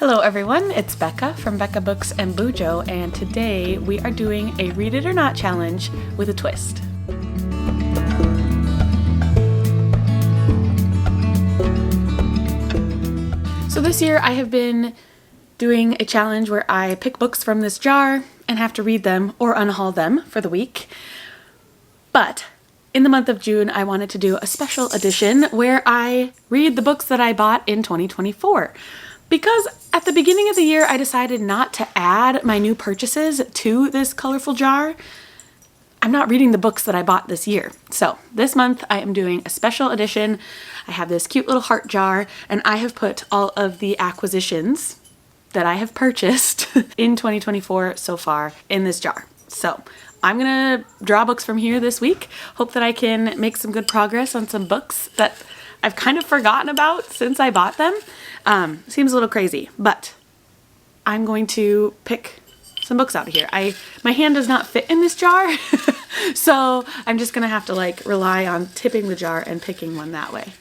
Hello everyone, it's Becca from Becca Books and Bujo, and today we are doing a Read It or Not challenge with a twist. So this year I have been doing a challenge where I pick books from this jar and have to read them or unhaul them for the week. But in the month of June, I wanted to do a special edition where I read the books that I bought in 2024. Because at the beginning of the year, I decided not to add my new purchases to this colorful jar. I'm not reading the books that I bought this year. So this month I am doing a special edition. I have this cute little heart jar and I have put all of the acquisitions that I have purchased in 2024 so far in this jar. So I'm gonna draw books from here this week. Hope that I can make some good progress on some books that I've kind of forgotten about since I bought them. Seems a little crazy, but I'm going to pick some books out of here. My hand does not fit in this jar, so I'm just gonna have to like rely on tipping the jar and picking one that way.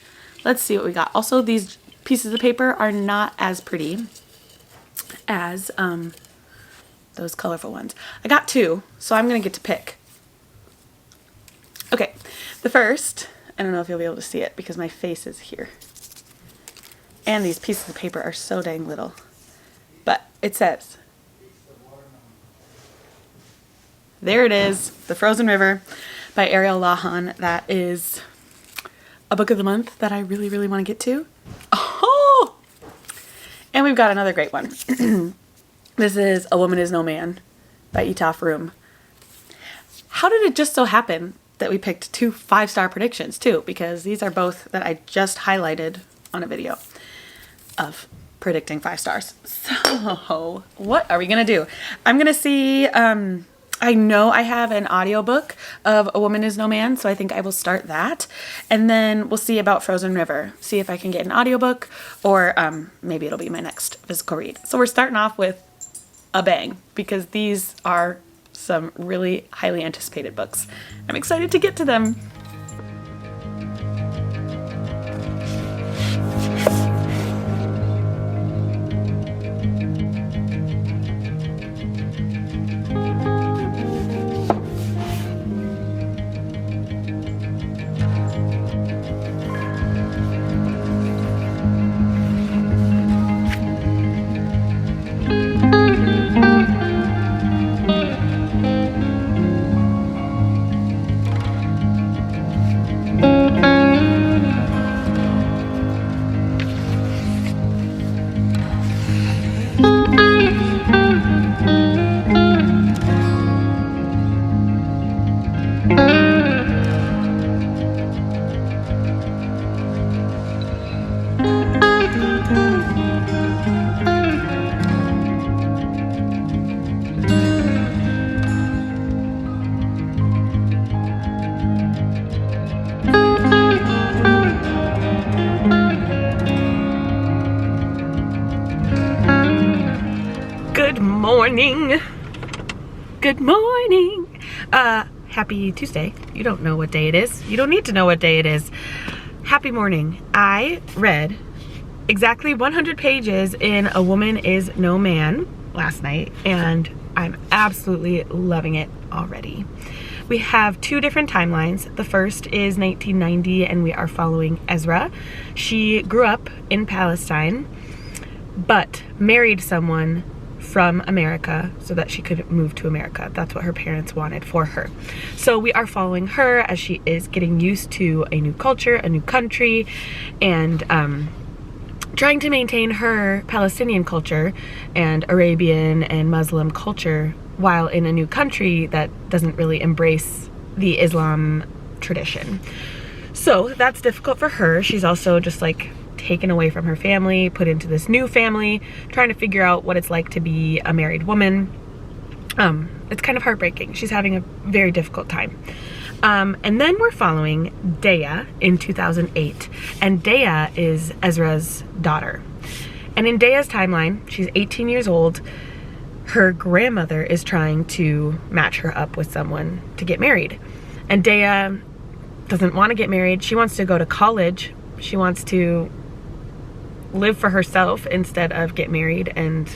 Let's see what we got. Also, these pieces of paper are not as pretty as those colorful ones. I got two, so I'm gonna get to pick. Okay, the first, I don't know if you'll be able to see it because my face is here. And these pieces of paper are so dang little. But it says, there it is, The Frozen River by Ariel Lahan. That is a book of the month that I really, really want to get to. Oh! And we've got another great one. This is A Woman Is No Man by Etaf Rum. How did it just so happen that we picked two 5-star predictions too? Because these are both that I just highlighted on a video of predicting 5 stars. So what are we gonna do? I'm gonna see, I know I have an audiobook of A Woman Is No Man, so I think I will start that. And then we'll see about Frozen River. See if I can get an audiobook or maybe it'll be my next physical read. So we're starting off with a bang because these are some really highly anticipated books. I'm excited to get to them. Good morning. Happy Tuesday. You don't know what day it is. You don't need to know what day it is. Happy morning. I read exactly 100 pages in A Woman Is No Man last night, and I'm absolutely loving it already. We have two different timelines. The first is 1990, and we are following Ezra. She grew up in Palestine, but married someone from America so that she could move to America. That's what her parents wanted for her. So we are following her as she is getting used to a new culture, a new country, and trying to maintain her Palestinian culture and Arabian and Muslim culture while in a new country that doesn't really embrace the Islam tradition. So that's difficult for her. She's also just like taken away from her family, put into this new family, trying to figure out what it's like to be a married woman. It's kind of heartbreaking. She's having a very difficult time. And then we're following Dea in 2008, and Dea is Ezra's daughter. And in Dea's timeline, she's 18 years old. Her grandmother is trying to match her up with someone to get married. And Dea doesn't want to get married. She wants to go to college. She wants to live for herself instead of get married and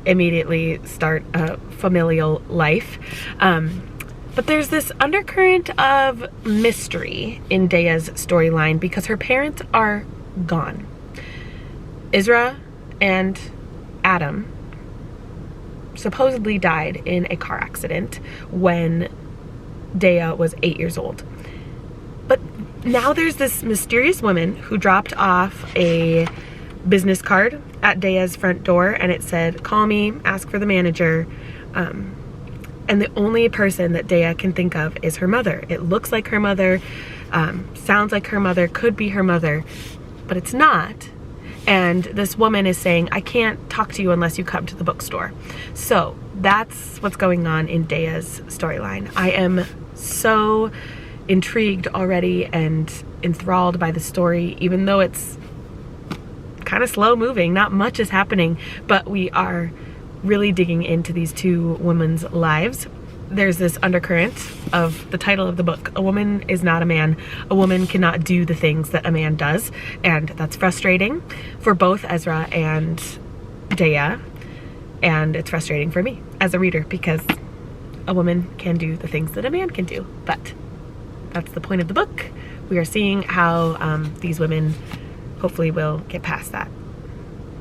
immediately start a familial life. But there's this undercurrent of mystery in Dea's storyline because her parents are gone. Isra and Adam supposedly died in a car accident when Dea was 8 years old. But now there's this mysterious woman who dropped off a business card at Dea's front door, and it said, "Call me, ask for the manager." And the only person that Dea can think of is her mother. It looks like her mother, sounds like her mother, could be her mother, but it's not. And this woman is saying, "I can't talk to you unless you come to the bookstore." So that's what's going on in Dea's storyline. I am so intrigued already and enthralled by the story, even though it's kind of slow moving. Not much is happening, but we are really digging into these two women's lives. There's this undercurrent of the title of the book. A woman is not a man. A woman cannot do the things that a man does. And that's frustrating for both Ezra and Dea. And it's frustrating for me as a reader because a woman can do the things that a man can do. But that's the point of the book. We are seeing how these women hopefully will get past that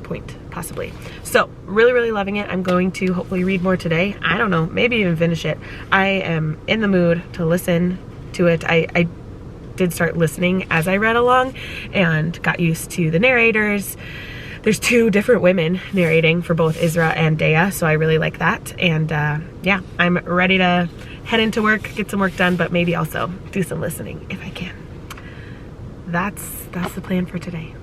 point, possibly. So really loving it. I'm going to hopefully read more today. I don't know, maybe even finish it. I am in the mood to listen to it. I did start listening as I read along and got used to the narrators. There's two different women narrating for both Isra and Dea, so I really like that. And yeah, I'm ready to head into work, get some work done, but maybe also do some listening if I can. That's the plan for today.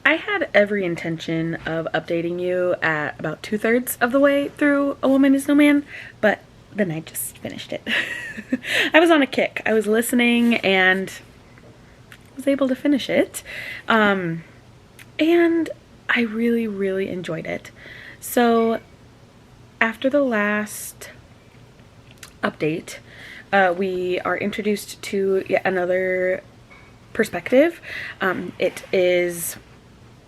I had every intention of updating you at about 2/3 of the way through A Woman Is No Man, but then I just finished it. I was on a kick. I was listening and was able to finish it. And I really enjoyed it. So after the last update, we are introduced to yet another perspective. It is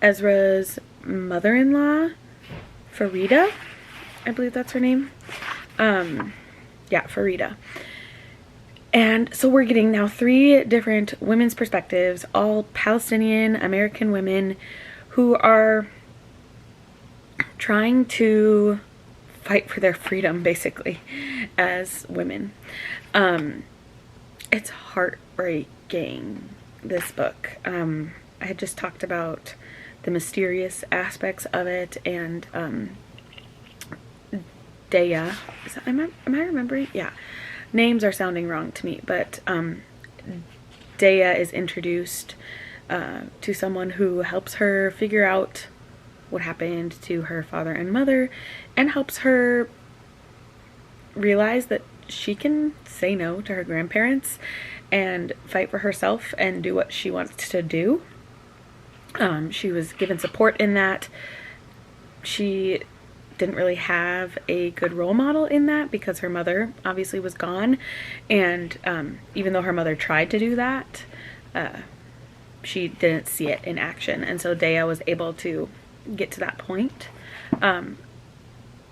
Ezra's mother-in-law, Farida, I believe that's her name. Yeah, Farida. And so we're getting now 3 different women's perspectives, all Palestinian American women who are trying to fight for their freedom, basically, as women. It's heartbreaking, this book. I had just talked about the mysterious aspects of it, and Dea, am I remembering? Yeah, names are sounding wrong to me, but Dea is introduced to someone who helps her figure out what happened to her father and mother, and helps her realize that she can say no to her grandparents and fight for herself and do what she wants to do. She was given support in that. She didn't really have a good role model in that because her mother obviously was gone, and even though her mother tried to do that, she didn't see it in action, and so Dea was able to get to that point.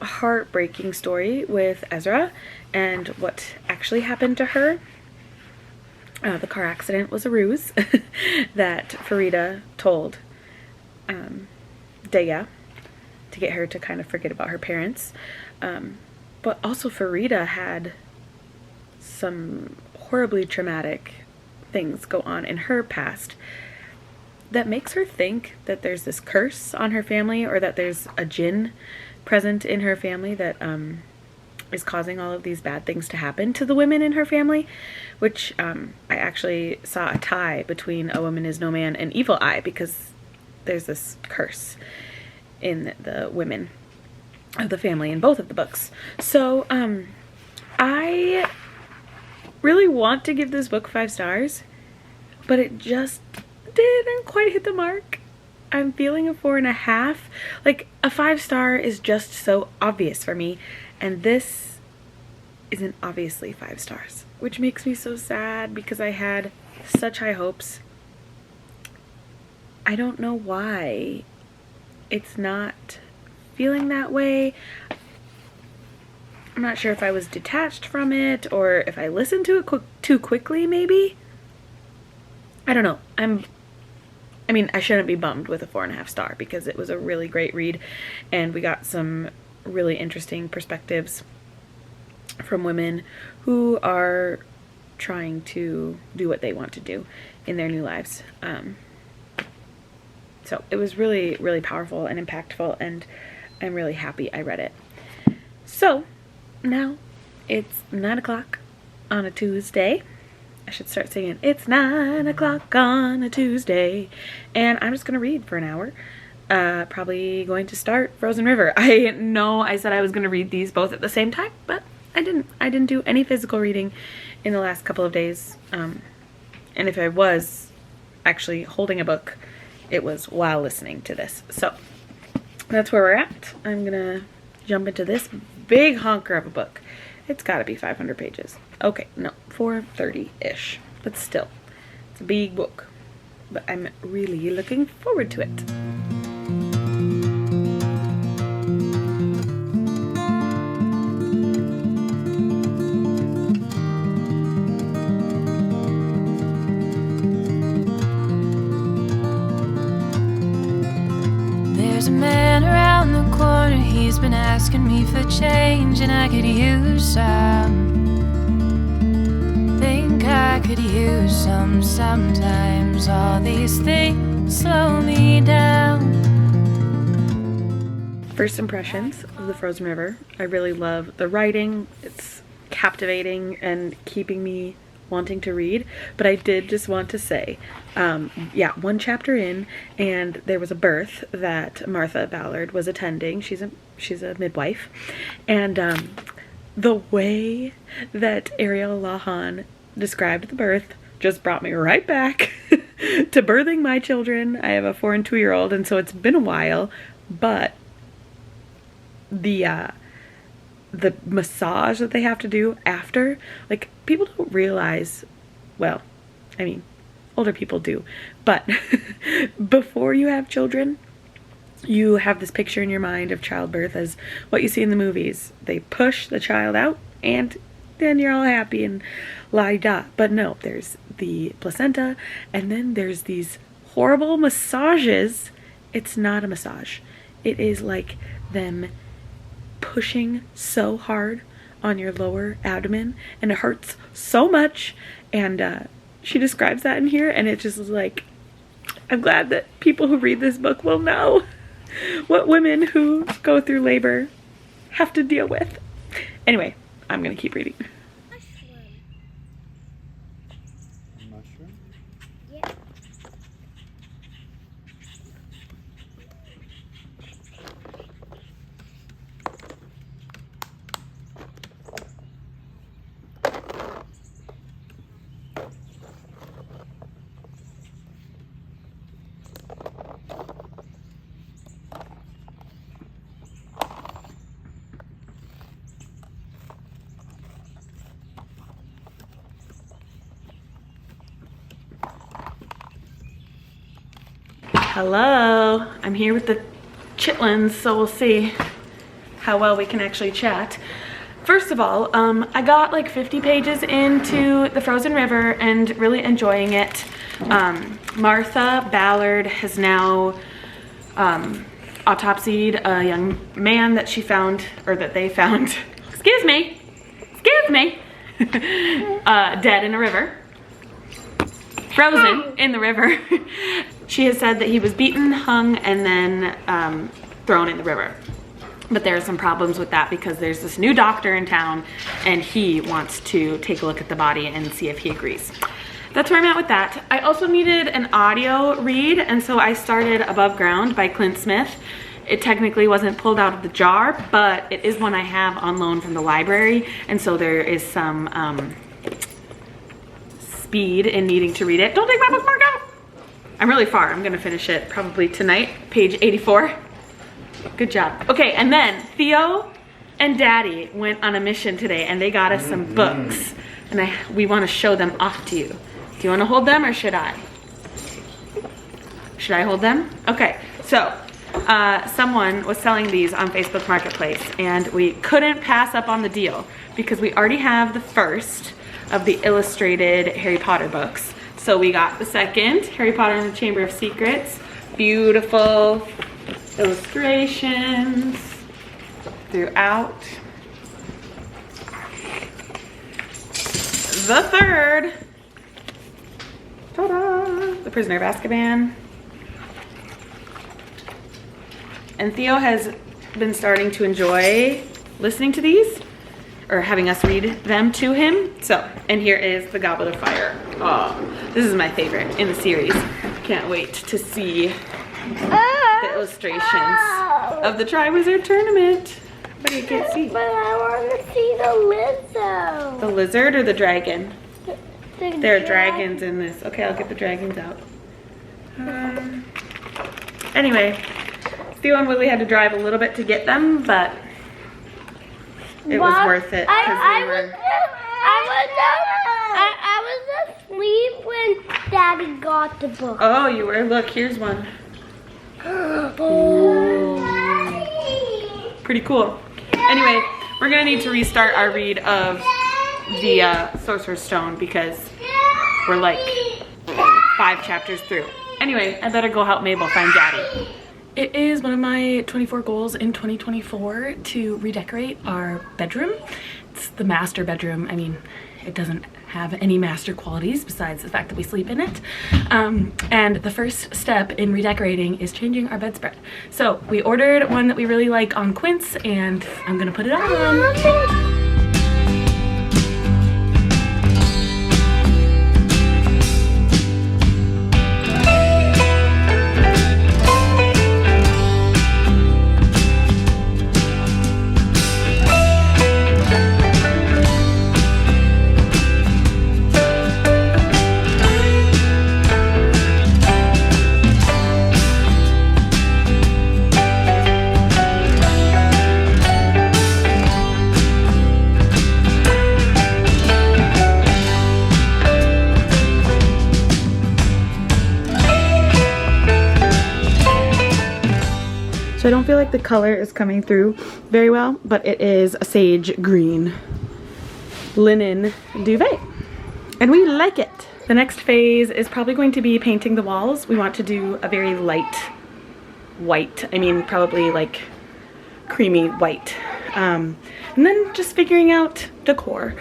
Heartbreaking story with Ezra and what actually happened to her. The car accident was a ruse that Farida told Dea to get her to kind of forget about her parents. But also Farida had some horribly traumatic things go on in her past that makes her think that there's this curse on her family, or that there's a jinn present in her family that is causing all of these bad things to happen to the women in her family, which I actually saw a tie between A Woman Is No Man and Evil Eye, because there's this curse in the women of the family in both of the books. So I really want to give this book 5 stars, but it just didn't quite hit the mark. I'm feeling a 4.5. Like, a 5-star is just so obvious for me, and this isn't obviously 5 stars, which makes me so sad because I had such high hopes. I don't know why it's not feeling that way. I'm not sure if I was detached from it or if I listened to it too quickly, maybe. I don't know. I mean, I shouldn't be bummed with a 4.5 star because it was a really great read and we got some really interesting perspectives from women who are trying to do what they want to do in their new lives. So it was really, really powerful and impactful, and I'm really happy I read it. So now it's 9 o'clock on a Tuesday. I should start singing, it's 9 o'clock on a Tuesday. And I'm just going to read for an hour. Probably going to start Frozen River. I know I said I was going to read these both at the same time, but I didn't do any physical reading in the last couple of days. And if I was actually holding a book, it was while listening to this. So that's where we're at. I'm gonna jump into this big honker of a book. It's gotta be 500 pages. Okay, no, 430-ish, but still, it's a big book. But I'm really looking forward to it. There's a man around the corner, he's been asking me for change, and I could use some. Think I could use some sometimes. All these things slow me down. First impressions of the Frozen River. I really love the writing. It's captivating and keeping me wanting to read, but I did just want to say, yeah, one chapter in, and there was a birth that Martha Ballard was attending. She's a midwife, and the way that Ariel Lahan described the birth just brought me right back to birthing my children. I have a 4- and 2-year-old, and so it's been a while, but the massage that they have to do after, like, people don't realize, well, I mean, older people do, but before you have children, you have this picture in your mind of childbirth as what you see in the movies. They push the child out and then you're all happy and la-di-da. But no, there's the placenta, and then there's these horrible massages. It's not a massage. It is like them pushing so hard on your lower abdomen, and it hurts so much. And she describes that in here, and it just is like, I'm glad that people who read this book will know what women who go through labor have to deal with. Anyway, I'm gonna keep reading. Mushroom? Yeah. Hello, I'm here with the chitlins, so we'll see how well we can actually chat. First of all, I got like 50 pages into the Frozen River and really enjoying it. Martha Ballard has now autopsied a young man that she found, or that they found, excuse me, dead in a river. Frozen in the river. She has said that he was beaten, hung, and then thrown in the river. But there are some problems with that because there's this new doctor in town and he wants to take a look at the body and see if he agrees. That's where I'm at with that. I also needed an audio read, and so I started Above Ground by Clint Smith. It technically wasn't pulled out of the jar, but it is one I have on loan from the library, and so there is some speed in needing to read it. Don't take my bookmark out. I'm really far. I'm gonna finish it probably tonight. Page 84. Good job. Okay, and then Theo and Daddy went on a mission today and they got us some books. And we want to show them off to you. Do you want to hold them or should I? Should I hold them? Okay, so someone was selling these on Facebook Marketplace and we couldn't pass up on the deal because we already have the first of the illustrated Harry Potter books. So we got the second, Harry Potter and the Chamber of Secrets. Beautiful illustrations throughout. The third, ta-da, The Prisoner of Azkaban. And Theo has been starting to enjoy listening to these, or having us read them to him. So, and here is The Goblet of Fire. Oh, this is my favorite in the series. Can't wait to see the illustrations of the Triwizard Tournament. But you can't see. But I want to see the lizard. The lizard or the dragon? There are dragon. dragons in this. Okay, I'll get the dragons out. Anyway, Theo and Willie had to drive a little bit to get them, but it was worth it. I was asleep when Daddy got the book. Oh, you were? Look, here's one. Pretty cool. Anyway, we're gonna need to restart our read of the Sorcerer's Stone because we're like 5 chapters through. Anyway, I better go help Mabel find Daddy. It is one of my 24 goals in 2024 to redecorate our bedroom. It's the master bedroom. I mean, it doesn't have any master qualities besides the fact that we sleep in it. And the first step in redecorating is changing our bedspread. So we ordered one that we really like on Quince and I'm gonna put it on. So I don't feel like the color is coming through very well, but it is a sage green linen duvet. And we like it. The next phase is probably going to be painting the walls. We want to do a very light white. I mean, probably like creamy white. And then just figuring out decor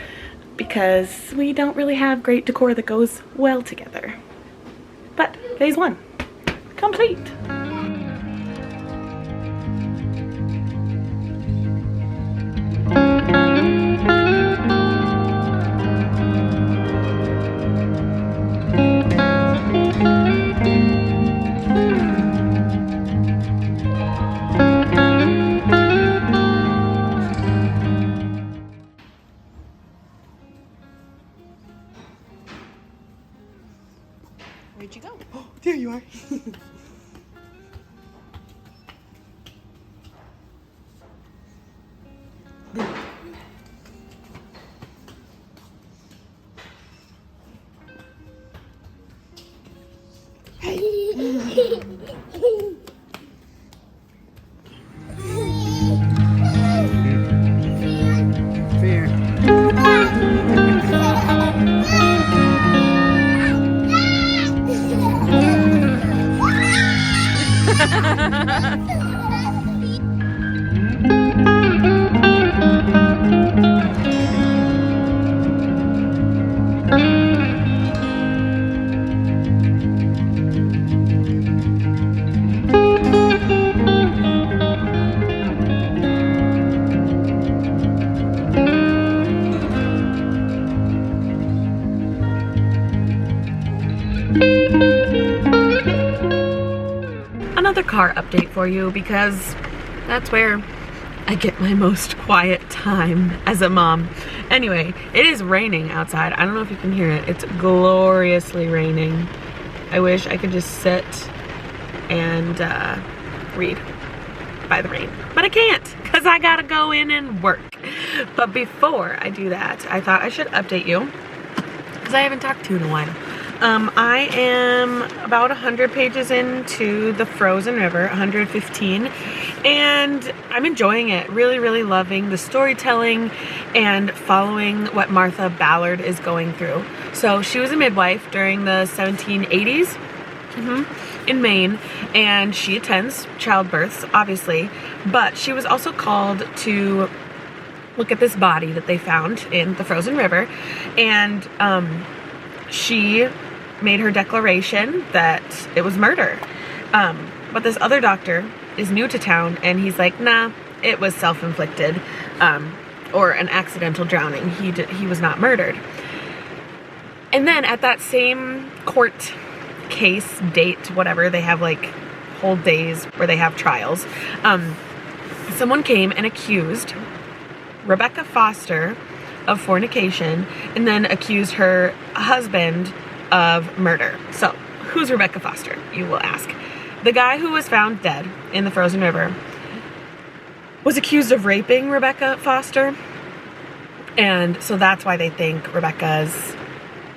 because we don't really have great decor that goes well together. But phase 1, complete. Where'd you go? Oh, there you are. Another car update for you because that's where I get my most quiet time as a mom. Anyway, it is raining outside. I don't know if you can hear it. It's gloriously raining. I wish I could just sit and read by the rain, but I can't because I gotta go in and work. But before I do that, I thought I should update you because I haven't talked to you in a while. I am about 100 pages into the Frozen River, 115, and I'm enjoying it. Really, really loving the storytelling and following what Martha Ballard is going through. So she was a midwife during the 1780s in Maine, and she attends childbirths, obviously, but she was also called to look at this body that they found in the Frozen River, and she made her declaration that it was murder. But this other doctor is new to town, and he's like, nah, it was self-inflicted, or an accidental drowning. He was not murdered. And then at that same court case, date, whatever, they have like whole days where they have trials, someone came and accused Rebecca Foster of fornication, and then accused her husband of murder. So, who's Rebecca Foster, you will ask? The guy who was found dead in the Frozen River was accused of raping Rebecca Foster, and so that's why they think Rebecca's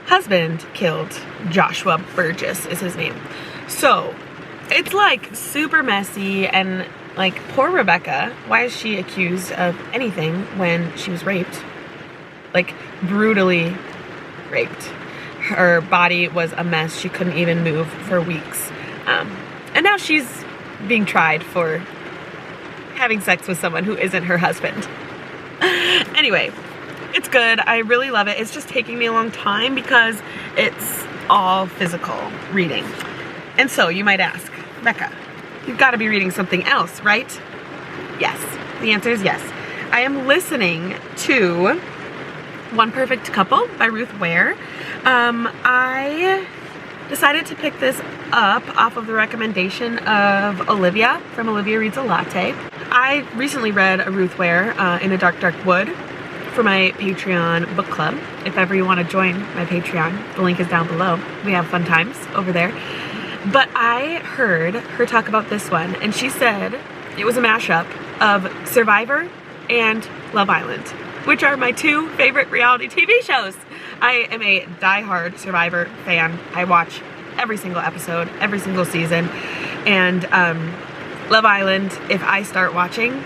husband killed Joshua Burgess is his name. So, it's like super messy, and like, poor Rebecca, why is she accused of anything when she was raped? Like, brutally raped. Her body was a mess. She couldn't even move for weeks. And now she's being tried for having sex with someone who isn't her husband. Anyway, it's good. I really love it. It's just taking me a long time because it's all physical reading. And so you might ask, Becca, you've got to be reading something else, right? Yes. The answer is yes. I am listening to One Perfect Couple by Ruth Ware. I decided to pick this up off of the recommendation of Olivia from Olivia Reads a Latte. I recently read a Ruth Ware in a Dark Dark Wood for my Patreon book club. If ever you want to join my Patreon, the link is down below. We have fun times over there. But I heard her talk about this one, and she said it was a mashup of Survivor and Love Island, which are my two favorite reality TV shows. I am a diehard Survivor fan. I watch every single episode, every single season. And Love Island, if I start watching,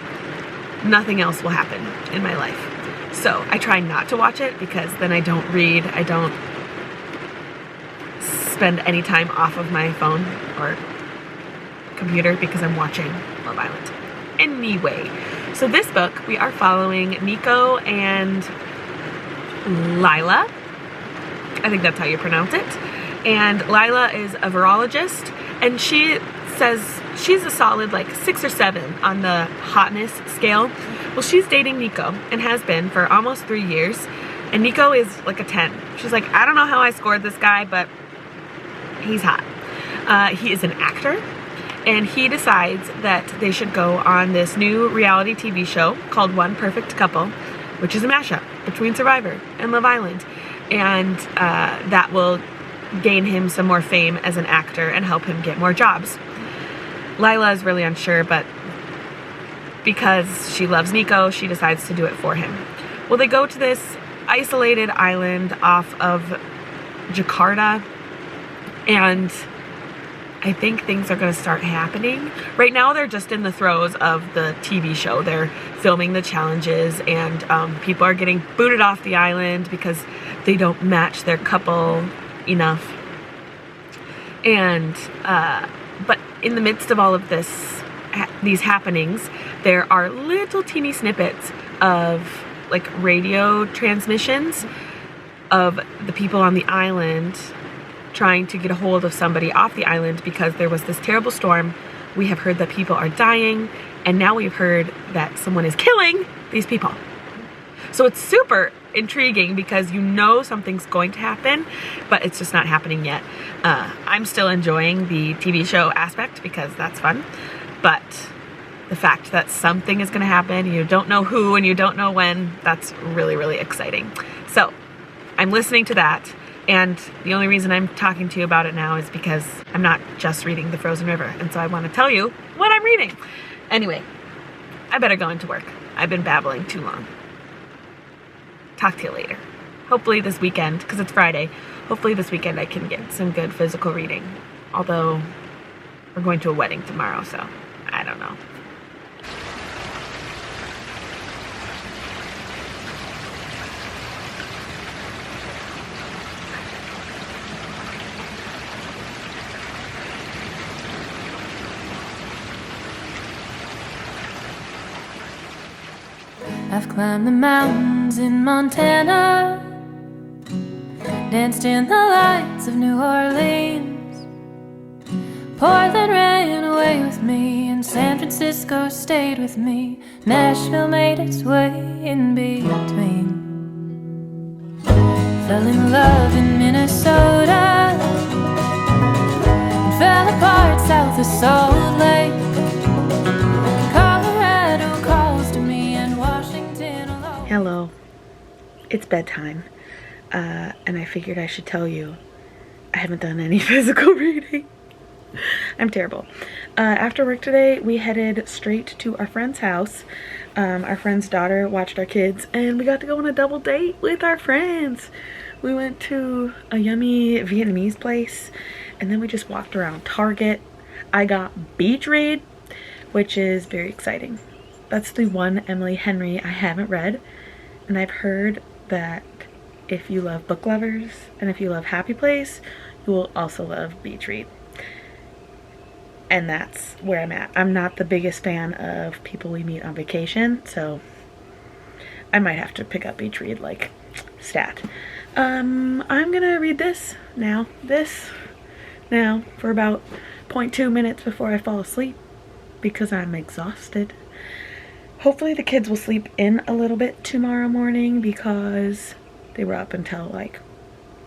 nothing else will happen in my life. So I try not to watch it because then I don't read, I don't spend any time off of my phone or computer because I'm watching Love Island. Anyway, so this book, we are following Nico and Lila. I think that's how you pronounce it. And Lila is a virologist, and she says she's a solid like 6 or 7 on the hotness scale. Well, she's dating Nico and has been for almost 3 years, and Nico is like a 10. She's like, I don't know how I scored this guy, but he's hot. He is an actor, and he decides that they should go on this new reality TV show called One Perfect Couple, which is a mashup between Survivor and Love Island, and that will gain him some more fame as an actor and help him get more jobs. Lila is really unsure, but because she loves Nico, she decides to do it for him. Well, they go to this isolated island off of Jakarta, and I think things are going to start happening. Right now, they're just in the throes of the TV show. They're filming the challenges, and people are getting booted off the island because they don't match their couple enough. And, but in the midst of all of these happenings, there are little teeny snippets of like radio transmissions of the people on the island trying to get a hold of somebody off the island because there was this terrible storm. We have heard that people are dying, and now we've heard that someone is killing these people. So it's super intriguing because you know something's going to happen, but it's just not happening yet. I'm still enjoying the TV show aspect because that's fun, but the fact that something is going to happen, you don't know who and you don't know when, that's really, really exciting. So I'm listening to that, and the only reason I'm talking to you about it now is because I'm not just reading The Frozen River, and so I want to tell you what I'm reading. Anyway, I better go into work. I've been babbling too long. Talk to you later. Hopefully this weekend, because it's Friday, hopefully this weekend I can get some good physical reading. Although we're going to a wedding tomorrow, so I don't know. I've climbed the mountains in Montana, danced in the lights of New Orleans. Portland ran away with me, and San Francisco stayed with me. Nashville made its way in between. Fell in love in Minnesota, and fell apart south of Salt Lake. Colorado calls to me, and Washington alone. Hello. It's bedtime. And I figured I should tell you I haven't done any physical reading. I'm terrible. After work today, we headed straight to our friend's house. Our friend's daughter watched our kids, and we got to go on a double date with our friends. We went to a yummy Vietnamese place, and then we just walked around Target. I got Beach Read, which is very exciting. That's the one Emily Henry I haven't read, and I've heard that if you love book lovers and if you love Happy Place, you will also love Beach Read. And that's where I'm at. I'm not the biggest fan of people we meet on vacation, so I might have to pick up Beach Read like stat. I'm gonna read this now for about 0.2 minutes before I fall asleep because I'm exhausted. Hopefully the kids will sleep in a little bit tomorrow morning because they were up until like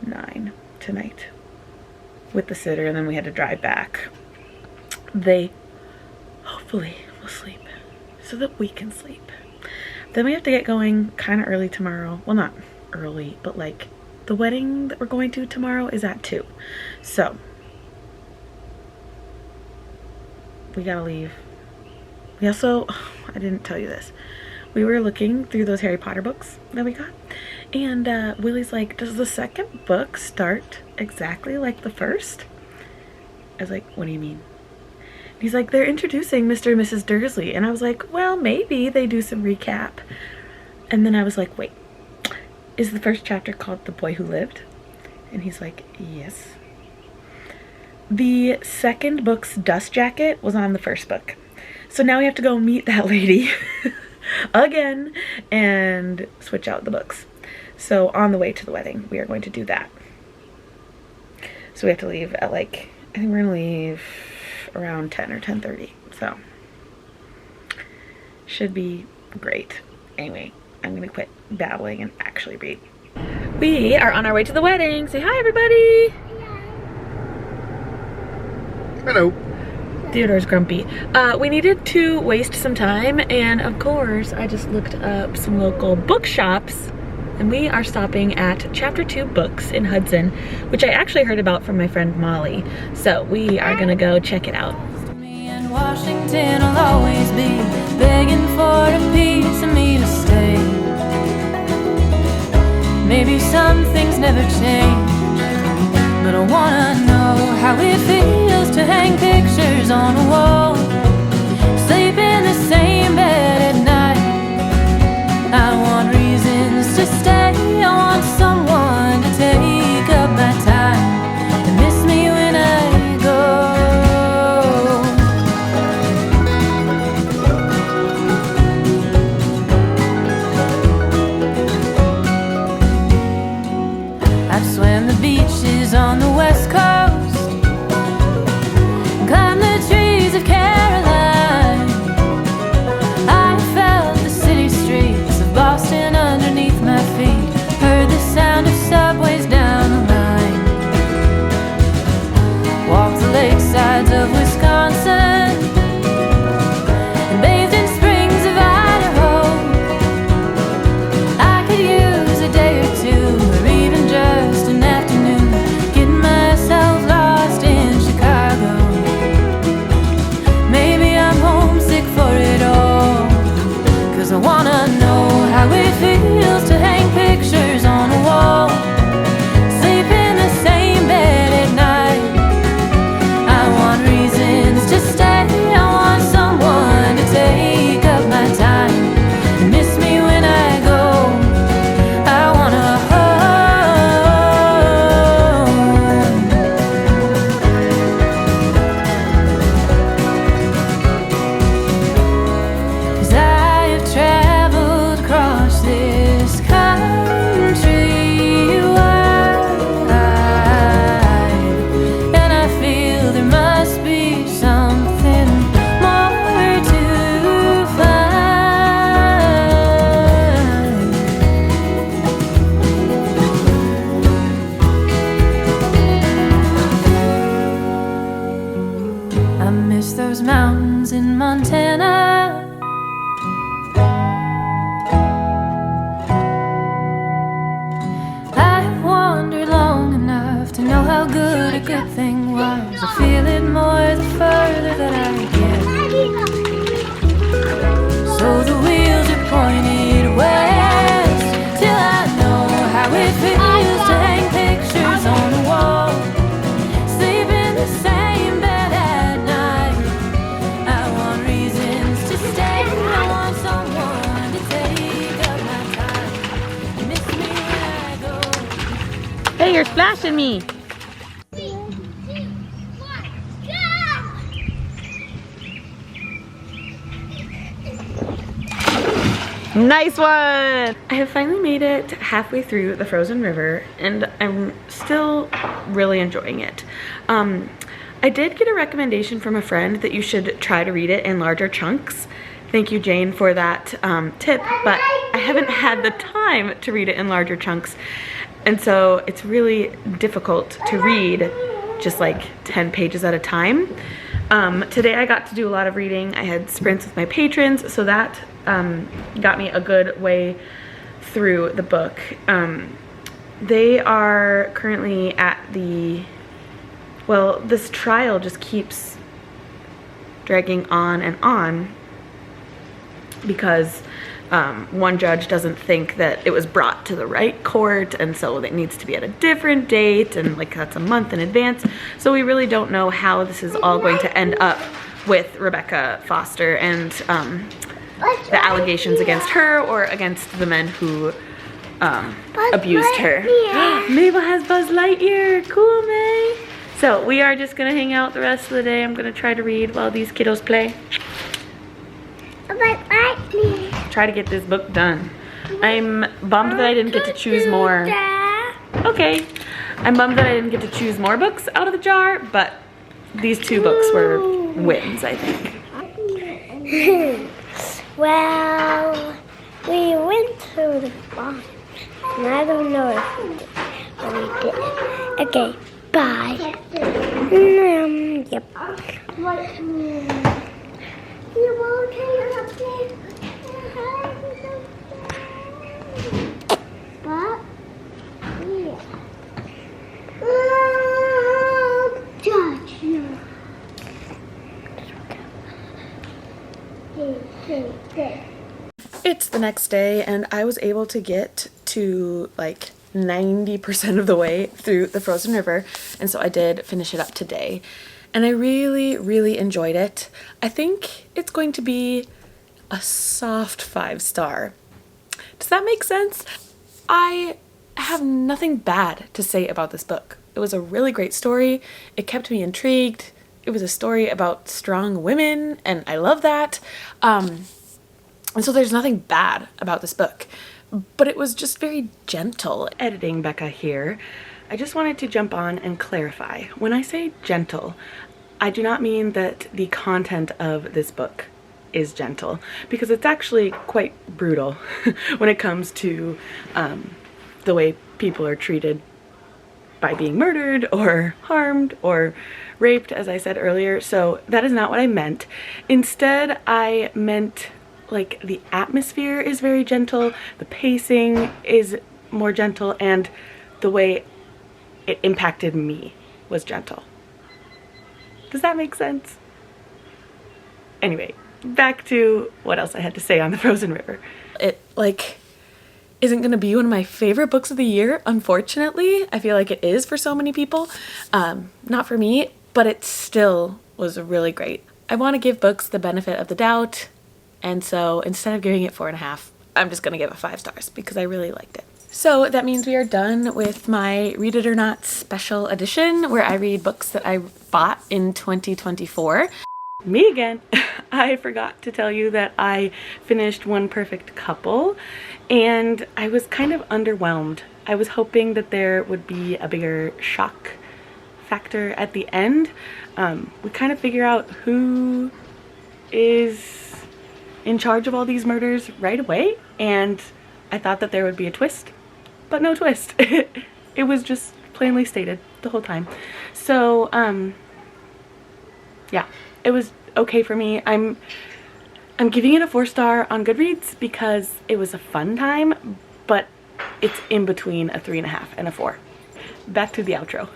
9 tonight with the sitter, and then we had to drive back. They hopefully will sleep so that we can sleep. Then we have to get going kind of early tomorrow. Well, not early, but like the wedding that we're going to tomorrow is at 2. So we gotta leave. We also, I didn't tell you this. We were looking through those Harry Potter books that we got, and Willie's like, does the second book start exactly like the first? I was like, what do you mean? He's like, they're introducing Mr. and Mrs. Dursley. And I was like, well, maybe they do some recap. And then I was like, wait, is the first chapter called The Boy Who Lived? And he's like, yes. The second book's dust jacket was on the first book. So now we have to go meet that lady again and switch out the books. So on the way to the wedding, we are going to do that. So we have to leave at like, I think we're gonna leave around 10 or 10:30. So should be great. Anyway, I'm gonna quit babbling and actually read. We are on our way to the wedding. Say hi, everybody. Hello. Theodore's grumpy. We needed to waste some time, and of course I just looked up some local bookshops, and we are stopping at Chapter 2 Books in Hudson, which I actually heard about from my friend Molly. So we are gonna go check it out. Washington will always be begging for a piece of me to stay. Maybe some things never change, but I wanna know how it feels to hang pictures on a wall, sleep in the same bed at night. I want reasons to stay, I want someone to take up my time and miss me when I go. I've swam the beaches on the west coast, climbed the trees of miss those mountains in Montana. I've wandered long enough to know how good a good thing was. I feel it more the further that I get. So the wheels are pointed west, till I know how it feels to hang pictures on the wall, sleep in the same bed at night. I want reasons to stay, I want someone to take up my time. You miss me when I go. Hey, you're splashing me. 3, 2, 1, go! Nice one! I have finally made it halfway through the frozen river and I'm still really enjoying it. I did get a recommendation from a friend that you should try to read it in larger chunks. Thank you, Jane, for that tip, but I haven't had the time to read it in larger chunks, and so it's really difficult to read just like 10 pages at a time. Today I got to do a lot of reading. I had sprints with my patrons, so that got me a good way through the book. They are currently at the, well, this trial just keeps dragging on and on because one judge doesn't think that it was brought to the right court, and so it needs to be at a different date, and like that's a month in advance. So we really don't know how this is all going to end up with Rebecca Foster and the allegations against her or against the men who abused her. Mabel has Buzz Lightyear. Cool, May. So we are just gonna hang out the rest of the day. I'm gonna try to read while these kiddos play. Try to get this book done. I'm bummed that I didn't get to choose more. Okay. I'm bummed that I didn't get to choose more books out of the jar, but these two books were wins, I think. Well, we went to the barn, and I don't know if we did, but we did. Okay, bye. Yep. You okay up there? But, yeah. Judge you. It's the next day and I was able to get to like 90% of the way through the frozen river, and so I did finish it up today and I really enjoyed it. I think it's going to be a soft 5-star. Does that make sense? I have nothing bad to say about this book. It was a really great story. It kept me intrigued. It was a story about strong women, and I love that. And so there's nothing bad about this book, but it was just very gentle. Editing Becca here. I just wanted to jump on and clarify. When I say gentle, I do not mean that the content of this book is gentle, because it's actually quite brutal when it comes to the way people are treated by being murdered or harmed or raped, as I said earlier. So that is not what I meant. Instead, I meant like the atmosphere is very gentle, the pacing is more gentle, and the way it impacted me was gentle. Does that make sense? Anyway, back to what else I had to say on the frozen river. It like isn't gonna be one of my favorite books of the year, unfortunately. I feel like it is for so many people. Not for me, but it still was really great. I want to give books the benefit of the doubt, and so instead of giving it 4.5, I'm just gonna give it 5 stars because I really liked it. So that means we are done with my Read It or Not special edition, where I read books that I bought in 2024. Me again. I forgot to tell you that I finished One Perfect Couple, and I was kind of underwhelmed. I was hoping that there would be a bigger shock factor at the end. We kind of figure out who is in charge of all these murders right away, and I thought that there would be a twist, but no twist. It was just plainly stated the whole time. So, yeah. It was okay for me. I'm giving it a 4-star on Goodreads because it was a fun time, but it's in between a 3.5 and a 4. Back to the outro.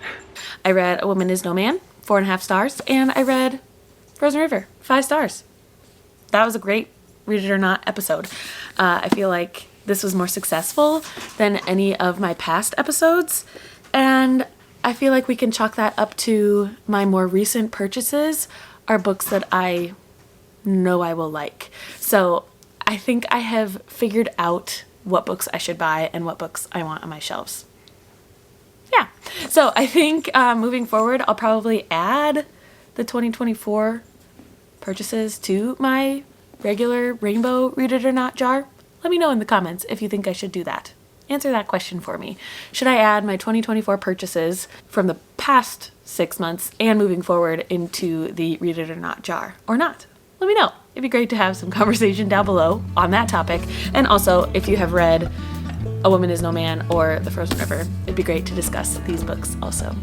I read A Woman Is No Man, 4.5 stars, and I read Frozen River, 5 stars. That was a great Read It or Not episode. I feel like this was more successful than any of my past episodes, and I feel like we can chalk that up to my more recent purchases are books that I know I will like. So I think I have figured out what books I should buy and what books I want on my shelves. Yeah, so I think moving forward, I'll probably add the 2024 purchases to my regular rainbow Read It or Not jar. Let me know in the comments if you think I should do that. Answer that question for me. Should I add my 2024 purchases from the past 6 months and moving forward into the Read It or Not jar or not? Let me know. It'd be great to have some conversation down below on that topic. And also, if you have read A Woman Is No Man or The Frozen River, it'd be great to discuss these books also.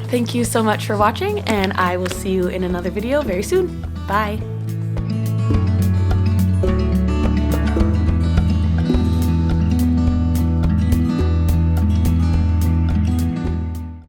Thank you so much for watching, and I will see you in another video very soon. Bye.